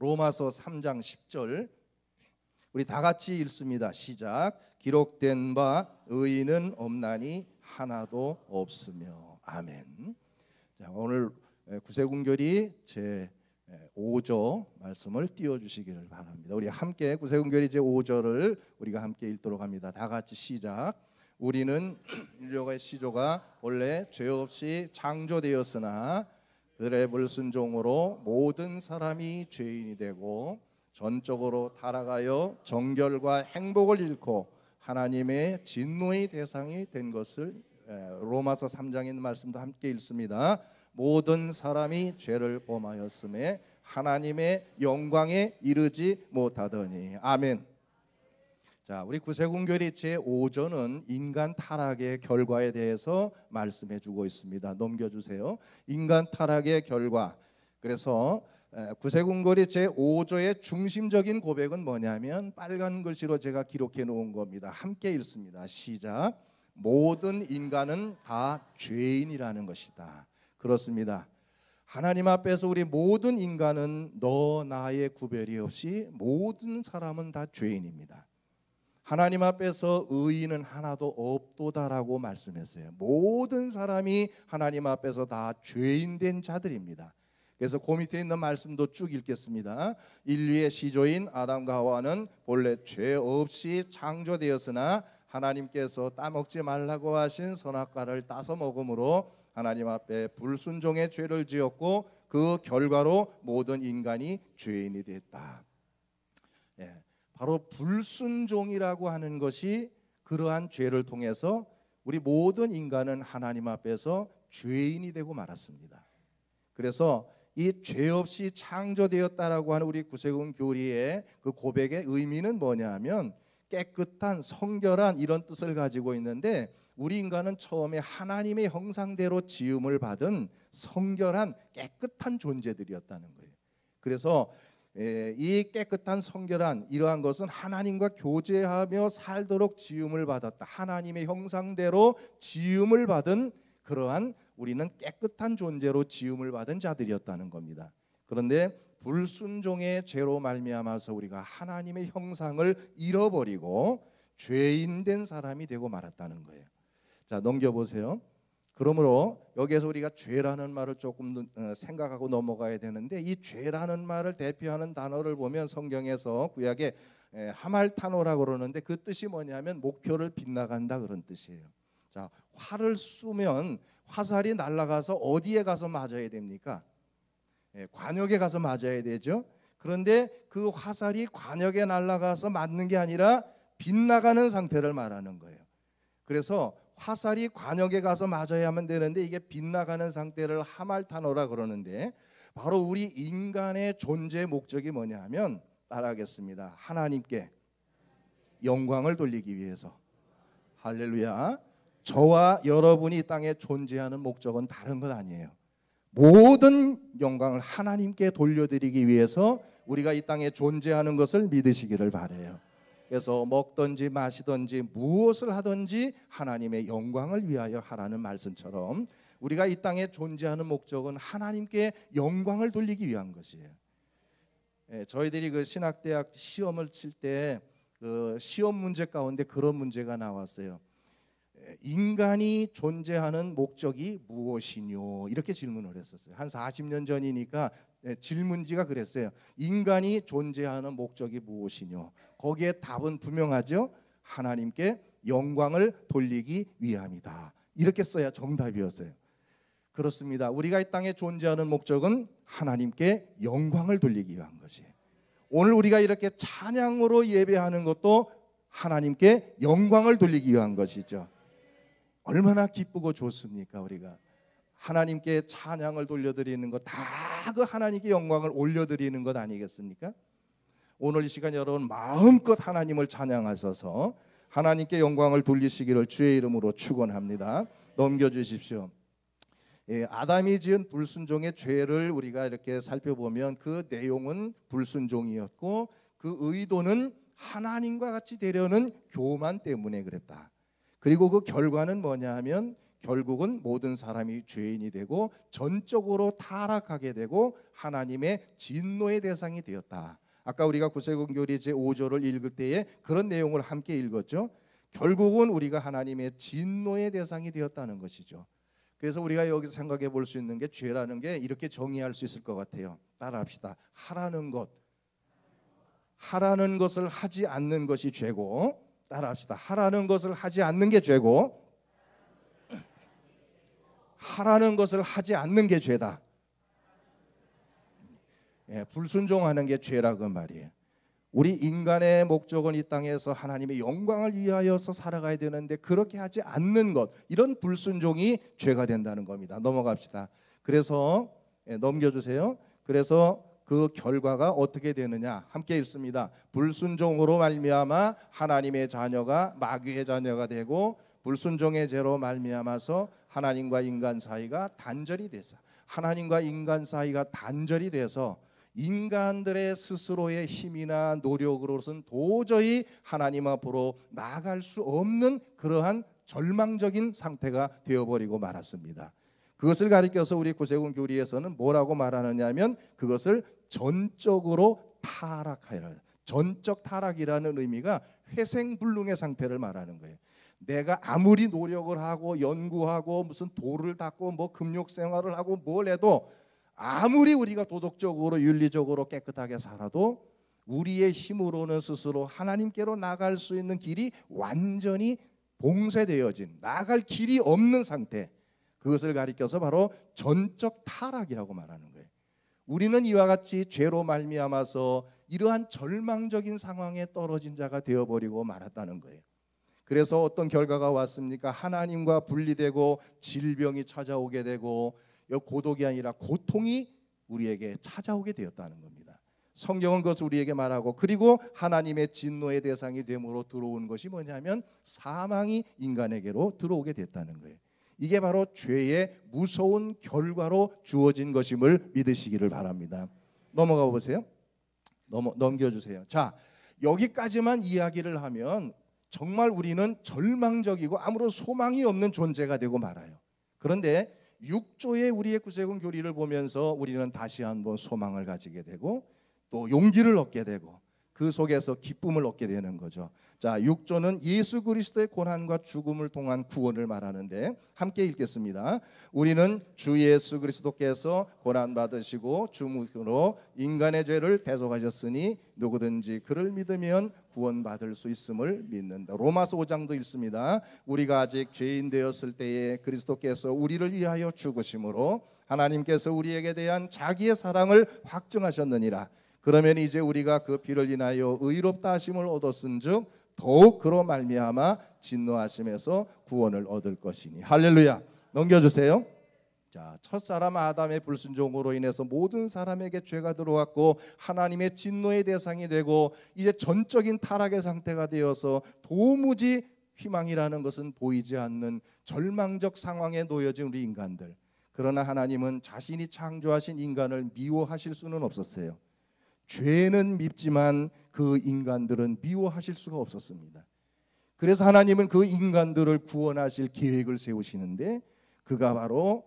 로마서 3장 10절 우리 다 같이 읽습니다. 시작. 기록된 바 의인은 없나니 하나도 없으며. 아멘. 자, 오늘 구세군결이 제 5조 말씀을 띄워주시기를 바랍니다. 우리 함께 구세군결이 제 5절을 우리가 함께 읽도록 합니다. 다 같이 시작. 우리는 인류의 시조가 원래 죄 없이 창조되었으나 그들의 불순종으로 모든 사람이 죄인이 되고 전적으로 타락하여 정결과 행복을 잃고 하나님의 진노의 대상이 된 것을 로마서 3장에 있는 말씀도 함께 읽습니다. 모든 사람이 죄를 범하였음에 하나님의 영광에 이르지 못하더니. 아멘. 자, 우리 구세군결이 제 5조는 인간 타락의 결과에 대해서 말씀해 주고 있습니다. 넘겨주세요. 인간 타락의 결과. 그래서 구세군결이 제 5조의 중심적인 고백은 뭐냐면 빨간 글씨로 제가 기록해 놓은 겁니다. 함께 읽습니다. 시작. 모든 인간은 다 죄인이라는 것이다. 그렇습니다. 하나님 앞에서 우리 모든 인간은 너 나의 구별이 없이 모든 사람은 다 죄인입니다. 하나님 앞에서 의인은 하나도 없도다라고 말씀했어요. 모든 사람이 하나님 앞에서 다 죄인된 자들입니다. 그래서 그 밑에 있는 말씀도 쭉 읽겠습니다. 인류의 시조인 아담과 하와는 본래 죄 없이 창조되었으나 하나님께서 따먹지 말라고 하신 선악과를 따서 먹음으로 하나님 앞에 불순종의 죄를 지었고 그 결과로 모든 인간이 죄인이 됐다. 바로 불순종이라고 하는 것이 그러한 죄를 통해서 우리 모든 인간은 하나님 앞에서 죄인이 되고 말았습니다. 그래서 이 죄 없이 창조되었다라고 하는 우리 구세군교리의 그 고백의 의미는 뭐냐면 깨끗한 성결한 이런 뜻을 가지고 있는데 우리 인간은 처음에 하나님의 형상대로 지음을 받은 성결한 깨끗한 존재들이었다는 거예요. 그래서 이 깨끗한 성결한 이러한 것은 하나님과 교제하며 살도록 지음을 받았다. 하나님의 형상대로 지음을 받은 그러한 우리는 깨끗한 존재로 지음을 받은 자들이었다는 겁니다. 그런데 불순종의 죄로 말미암아서 우리가 하나님의 형상을 잃어버리고 죄인된 사람이 되고 말았다는 거예요. 자, 넘겨보세요. 그러므로 여기에서 우리가 죄라는 말을 조금 생각하고 넘어가야 되는데 이 죄라는 말을 대표하는 단어를 보면 성경에서 구약에 하말타노라고 그러는데 그 뜻이 뭐냐면 목표를 빗나간다 그런 뜻이에요. 자, 활을 쏘면 화살이 날아가서 어디에 가서 맞아야 됩니까? 관역에 가서 맞아야 되죠. 그런데 그 화살이 관역에 날아가서 맞는 게 아니라 빗나가는 상태를 말하는 거예요. 그래서 화살이 관역에 가서 맞아야만 되는데 이게 빗나가는 상태를 하말타노라 그러는데 바로 우리 인간의 존재 목적이 뭐냐 하면 따라하겠습니다. 하나님께 영광을 돌리기 위해서. 할렐루야. 저와 여러분이 이 땅에 존재하는 목적은 다른 것 아니에요. 모든 영광을 하나님께 돌려드리기 위해서 우리가 이 땅에 존재하는 것을 믿으시기를 바라요. 그래서 먹든지 마시든지 무엇을 하든지 하나님의 영광을 위하여 하라는 말씀처럼 우리가 이 땅에 존재하는 목적은 하나님께 영광을 돌리기 위한 것이에요. 저희들이 그 신학대학 시험을 칠 때 그 시험 문제 가운데 그런 문제가 나왔어요. 인간이 존재하는 목적이 무엇이뇨? 이렇게 질문을 했었어요. 한 40년 전이니까 질문지가 그랬어요. 인간이 존재하는 목적이 무엇이뇨? 거기에 답은 분명하죠. 하나님께 영광을 돌리기 위함이다. 이렇게 써야 정답이었어요. 그렇습니다. 우리가 이 땅에 존재하는 목적은 하나님께 영광을 돌리기 위한 것이에요. 오늘 우리가 이렇게 찬양으로 예배하는 것도 하나님께 영광을 돌리기 위한 것이죠. 얼마나 기쁘고 좋습니까? 우리가 하나님께 찬양을 돌려드리는 것 다 그 하나님께 영광을 올려드리는 것 아니겠습니까? 오늘 이 시간 여러분 마음껏 하나님을 찬양하셔서 하나님께 영광을 돌리시기를 주의 이름으로 축원합니다. 넘겨주십시오. 아담이 지은 불순종의 죄를 우리가 이렇게 살펴보면 그 내용은 불순종이었고 그 의도는 하나님과 같이 되려는 교만 때문에 그랬다. 그리고 그 결과는 뭐냐 하면 결국은 모든 사람이 죄인이 되고 전적으로 타락하게 되고 하나님의 진노의 대상이 되었다. 아까 우리가 구세군 교리 제5조를 읽을 때에 그런 내용을 함께 읽었죠. 결국은 우리가 하나님의 진노의 대상이 되었다는 것이죠. 그래서 우리가 여기서 생각해 볼 수 있는 게 죄라는 게 이렇게 정의할 수 있을 것 같아요. 따라합시다. 하라는 것을 하지 않는 것이 죄고, 따라합시다. 하라는 것을 하지 않는 게 죄고, 하라는 것을 하지 않는 게 죄다. 불순종하는 게 죄라고 말이에요. 우리 인간의 목적은 이 땅에서 하나님의 영광을 위하여서 살아가야 되는데 그렇게 하지 않는 것, 이런 불순종이 죄가 된다는 겁니다. 넘어갑시다. 그래서 넘겨주세요. 그래서 그 결과가 어떻게 되느냐 함께 읽습니다. 불순종으로 말미암아 하나님의 자녀가 마귀의 자녀가 되고, 불순종의 죄로 말미암아서 하나님과 인간 사이가 단절이 돼서, 하나님과 인간 사이가 단절이 돼서 인간들의 스스로의 힘이나 노력으로서는 도저히 하나님 앞으로 나아갈 수 없는 그러한 절망적인 상태가 되어버리고 말았습니다. 그것을 가리켜서 우리 구세군 교리에서는 뭐라고 말하느냐 하면 그것을 전적으로 타락하여라. 전적 타락이라는 의미가 회생불능의 상태를 말하는 거예요. 내가 아무리 노력을 하고 연구하고 무슨 돌을 닦고 뭐 금욕 생활을 하고 뭘 해도, 아무리 우리가 도덕적으로 윤리적으로 깨끗하게 살아도 우리의 힘으로는 스스로 하나님께로 나갈 수 있는 길이 완전히 봉쇄되어진, 나갈 길이 없는 상태, 그것을 가리켜서 바로 전적 타락이라고 말하는 거예요. 우리는 이와 같이 죄로 말미암아서 이러한 절망적인 상황에 떨어진 자가 되어버리고 말았다는 거예요. 그래서 어떤 결과가 왔습니까? 하나님과 분리되고 질병이 찾아오게 되고, 고독이 아니라 고통이 우리에게 찾아오게 되었다는 겁니다. 성경은 그것을 우리에게 말하고, 그리고 하나님의 진노의 대상이 됨으로 들어온 것이 뭐냐면 사망이 인간에게로 들어오게 됐다는 거예요. 이게 바로 죄의 무서운 결과로 주어진 것임을 믿으시기를 바랍니다. 넘어가 보세요. 넘겨주세요. 자, 여기까지만 이야기를 하면 정말 우리는 절망적이고 아무런 소망이 없는 존재가 되고 말아요. 그런데 6조의 우리의 구세군 교리를 보면서 우리는 다시 한번 소망을 가지게 되고 또 용기를 얻게 되고 그 속에서 기쁨을 얻게 되는 거죠. 자, 6조는 예수 그리스도의 고난과 죽음을 통한 구원을 말하는데 함께 읽겠습니다. 우리는 주 예수 그리스도께서 고난 받으시고 죽음으로 인간의 죄를 대속하셨으니 누구든지 그를 믿으면 구원받을 수 있음을 믿는다. 로마서 5장도 읽습니다. 우리가 아직 죄인 되었을 때에 그리스도께서 우리를 위하여 죽으심으로 하나님께서 우리에게 대한 자기의 사랑을 확증하셨느니라. 그러면 이제 우리가 그 피를 인하여 의롭다 하심을 얻었은즉 더욱 그로 말미암아 진노하심에서 구원을 얻을 것이니. 할렐루야. 넘겨주세요. 자, 첫사람 아담의 불순종으로 인해서 모든 사람에게 죄가 들어왔고 하나님의 진노의 대상이 되고 이제 전적인 타락의 상태가 되어서 도무지 희망이라는 것은 보이지 않는 절망적 상황에 놓여진 우리 인간들. 그러나 하나님은 자신이 창조하신 인간을 미워하실 수는 없었어요. 죄는 밉지만 그 인간들은 미워하실 수가 없었습니다. 그래서 하나님은 그 인간들을 구원하실 계획을 세우시는데 그가 바로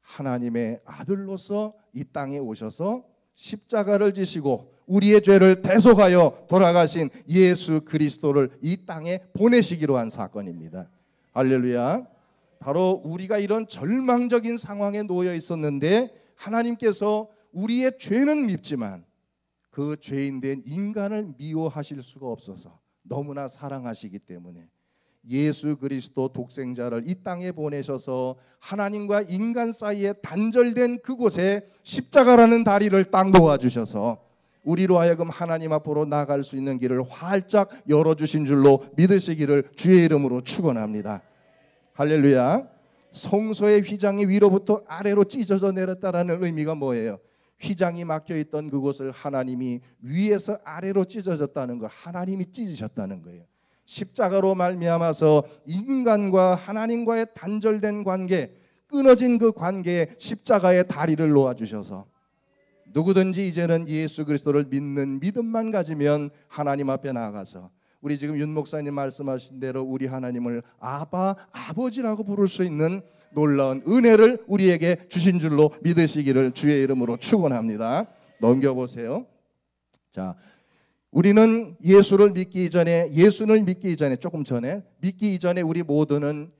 하나님의 아들로서 이 땅에 오셔서 십자가를 지시고 우리의 죄를 대속하여 돌아가신 예수 그리스도를 이 땅에 보내시기로 한 사건입니다. 할렐루야. 바로 우리가 이런 절망적인 상황에 놓여 있었는데 하나님께서 우리의 죄는 밉지만 그 죄인된 인간을 미워하실 수가 없어서 너무나 사랑하시기 때문에 예수 그리스도 독생자를 이 땅에 보내셔서 하나님과 인간 사이에 단절된 그곳에 십자가라는 다리를 딱 놓아주셔서 우리로 하여금 하나님 앞으로 나갈 수 있는 길을 활짝 열어주신 줄로 믿으시기를 주의 이름으로 축원합니다. 할렐루야. 성소의 휘장이 위로부터 아래로 찢어져 내렸다라는 의미가 뭐예요? 휘장이 막혀있던 그곳을 하나님이 위에서 아래로 찢어졌다는 거, 하나님이 찢으셨다는 거예요. 십자가로 말미암아서 인간과 하나님과의 단절된 관계, 끊어진 그 관계에 십자가의 다리를 놓아주셔서 누구든지 이제는 예수 그리스도를 믿는 믿음만 가지면 하나님 앞에 나아가서 우리 지금 윤 목사님 말씀하신 대로 우리 하나님을 아바, 아버지라고 부를 수 있는 놀라운 은혜를 우리에게 주신 줄로 믿으시기를 주의 이름으로 축원합니다. 넘겨보세요. 자, 우리는 예수를 믿기 전에 조금 전에 믿기 이전에 우리 모두는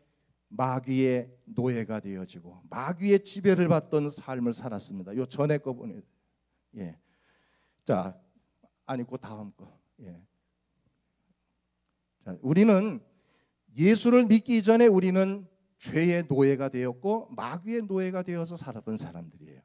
마귀의 노예가 되어지고 마귀의 지배를 받던 삶을 살았습니다. 요 전에 거 보내. 예. 자, 아니 그 다음 거. 예. 자, 우리는 예수를 믿기 전에 우리는 죄의 노예가 되었고 마귀의 노예가 되어서 살았던 사람들이에요.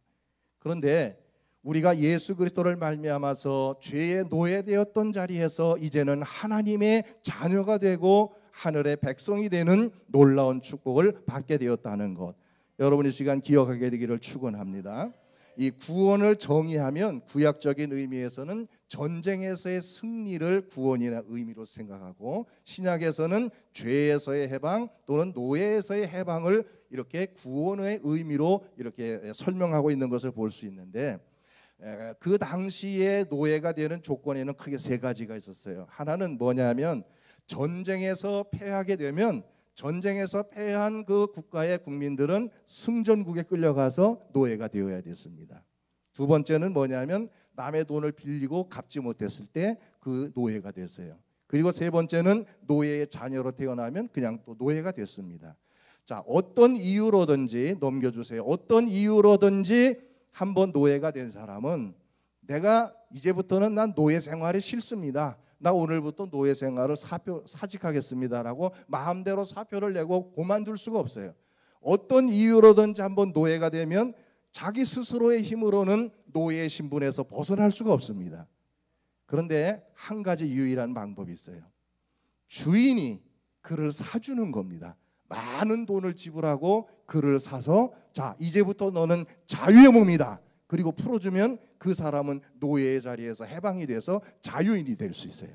그런데 우리가 예수 그리스도를 말미암아서 죄의 노예되었던 자리에서 이제는 하나님의 자녀가 되고 하늘의 백성이 되는 놀라운 축복을 받게 되었다는 것, 여러분 이 시간 기억하게 되기를 축원합니다. 이 구원을 정의하면 구약적인 의미에서는 전쟁에서의 승리를 구원이라는 의미로 생각하고, 신약에서는 죄에서의 해방 또는 노예에서의 해방을 이렇게 구원의 의미로 이렇게 설명하고 있는 것을 볼 수 있는데, 그 당시에 노예가 되는 조건에는 크게 세 가지가 있었어요. 하나는 뭐냐면 전쟁에서 패하게 되면 전쟁에서 패한 그 국가의 국민들은 승전국에 끌려가서 노예가 되어야 됐습니다. 두 번째는 뭐냐면 남의 돈을 빌리고 갚지 못했을 때 그 노예가 됐어요. 그리고 세 번째는 노예의 자녀로 태어나면 그냥 또 노예가 됐습니다. 자, 어떤 이유로든지 넘겨주세요. 어떤 이유로든지 한번 노예가 된 사람은 내가 이제부터는 난 노예 생활이 싫습니다, 나 오늘부터 노예 생활을 사직하겠습니다라고 마음대로 사표를 내고 그만둘 수가 없어요. 어떤 이유로든지 한번 노예가 되면 자기 스스로의 힘으로는 노예의 신분에서 벗어날 수가 없습니다. 그런데 한 가지 유일한 방법이 있어요. 주인이 그를 사주는 겁니다. 많은 돈을 지불하고 그를 사서 자, 이제부터 너는 자유의 몸이다, 그리고 풀어주면 그 사람은 노예의 자리에서 해방이 돼서 자유인이 될 수 있어요.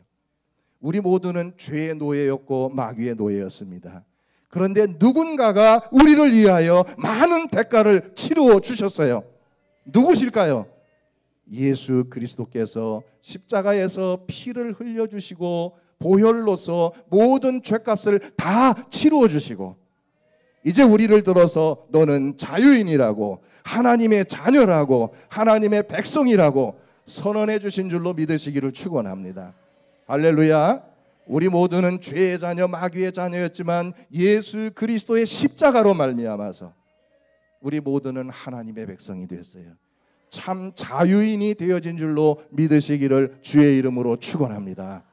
우리 모두는 죄의 노예였고 마귀의 노예였습니다. 그런데 누군가가 우리를 위하여 많은 대가를 치루어 주셨어요. 누구실까요? 예수 그리스도께서 십자가에서 피를 흘려주시고 보혈로서 모든 죄값을 다 치루어 주시고 이제 우리를 들어서 너는 자유인이라고, 하나님의 자녀라고, 하나님의 백성이라고 선언해 주신 줄로 믿으시기를 축원합니다. 할렐루야. 우리 모두는 죄의 자녀, 마귀의 자녀였지만 예수 그리스도의 십자가로 말미암아서 우리 모두는 하나님의 백성이 됐어요. 참 자유인이 되어진 줄로 믿으시기를 주의 이름으로 축원합니다.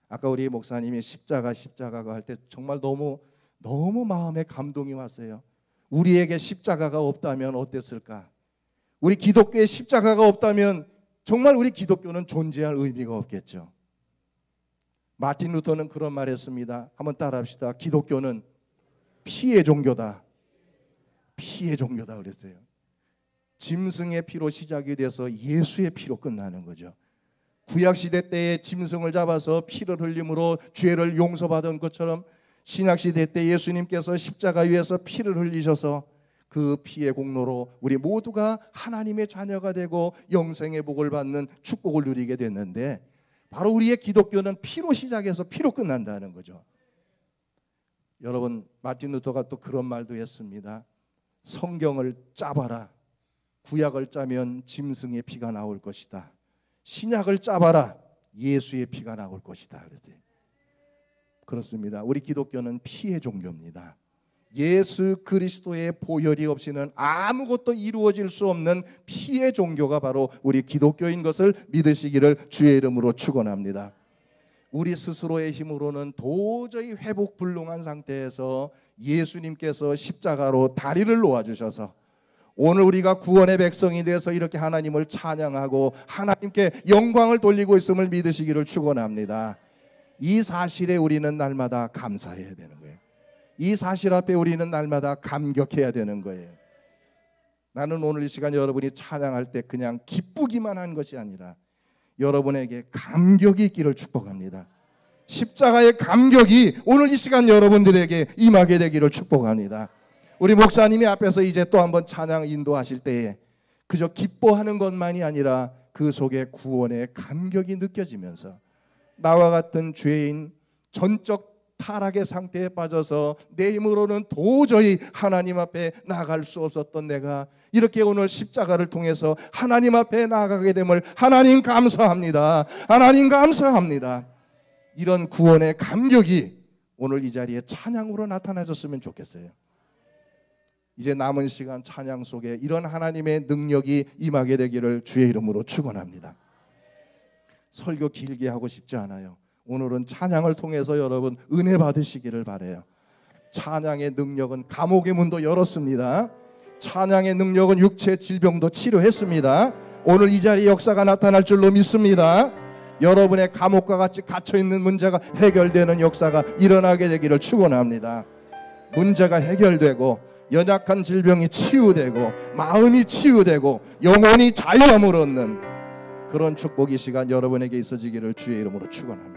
아까 우리 목사님이 십자가가 할 때 정말 너무 마음에 감동이 왔어요. 우리에게 십자가가 없다면 어땠을까? 우리 기독교에 십자가가 없다면 정말 우리 기독교는 존재할 의미가 없겠죠. 마틴 루터는 그런 말 했습니다. 한번 따라합시다. 기독교는 피의 종교다. 피의 종교다 그랬어요. 짐승의 피로 시작이 돼서 예수의 피로 끝나는 거죠. 구약시대 때에 짐승을 잡아서 피를 흘림으로 죄를 용서받은 것처럼 신약시대 때 예수님께서 십자가 위에서 피를 흘리셔서 그 피의 공로로 우리 모두가 하나님의 자녀가 되고 영생의 복을 받는 축복을 누리게 됐는데, 바로 우리의 기독교는 피로 시작해서 피로 끝난다는 거죠. 여러분, 마틴 루터가 또 그런 말도 했습니다. 성경을 짜봐라. 구약을 짜면 짐승의 피가 나올 것이다. 신약을 짜봐라. 예수의 피가 나올 것이다. 그랬어요. 그렇습니다. 우리 기독교는 피의 종교입니다. 예수 그리스도의 보혈이 없이는 아무것도 이루어질 수 없는 피의 종교가 바로 우리 기독교인 것을 믿으시기를 주의 이름으로 축원합니다. 우리 스스로의 힘으로는 도저히 회복 불능한 상태에서 예수님께서 십자가로 다리를 놓아주셔서 오늘 우리가 구원의 백성이 되어서 이렇게 하나님을 찬양하고 하나님께 영광을 돌리고 있음을 믿으시기를 축원합니다. 이 사실에 우리는 날마다 감사해야 되는 거예요. 이 사실 앞에 우리는 날마다 감격해야 되는 거예요. 나는 오늘 이 시간 여러분이 찬양할 때 그냥 기쁘기만 한 것이 아니라 여러분에게 감격이 있기를 축복합니다. 십자가의 감격이 오늘 이 시간 여러분들에게 임하게 되기를 축복합니다. 우리 목사님이 앞에서 이제 또 한번 찬양 인도하실 때에 그저 기뻐하는 것만이 아니라 그 속에 구원의 감격이 느껴지면서 나와 같은 죄인, 전적 타락의 상태에 빠져서 내 힘으로는 도저히 하나님 앞에 나아갈 수 없었던 내가 이렇게 오늘 십자가를 통해서 하나님 앞에 나아가게 됨을 하나님 감사합니다. 하나님 감사합니다. 이런 구원의 감격이 오늘 이 자리에 찬양으로 나타나줬으면 좋겠어요. 이제 남은 시간 찬양 속에 이런 하나님의 능력이 임하게 되기를 주의 이름으로 축원합니다. 설교 길게 하고 싶지 않아요. 오늘은 찬양을 통해서 여러분 은혜 받으시기를 바라요. 찬양의 능력은 감옥의 문도 열었습니다. 찬양의 능력은 육체 질병도 치료했습니다. 오늘 이 자리에 역사가 나타날 줄로 믿습니다. 여러분의 감옥과 같이 갇혀있는 문제가 해결되는 역사가 일어나게 되기를 축원합니다. 문제가 해결되고 연약한 질병이 치유되고 마음이 치유되고 영혼이 자유함을 얻는 그런 축복이 시간 여러분에게 있어지기를 주의 이름으로 축원합니다.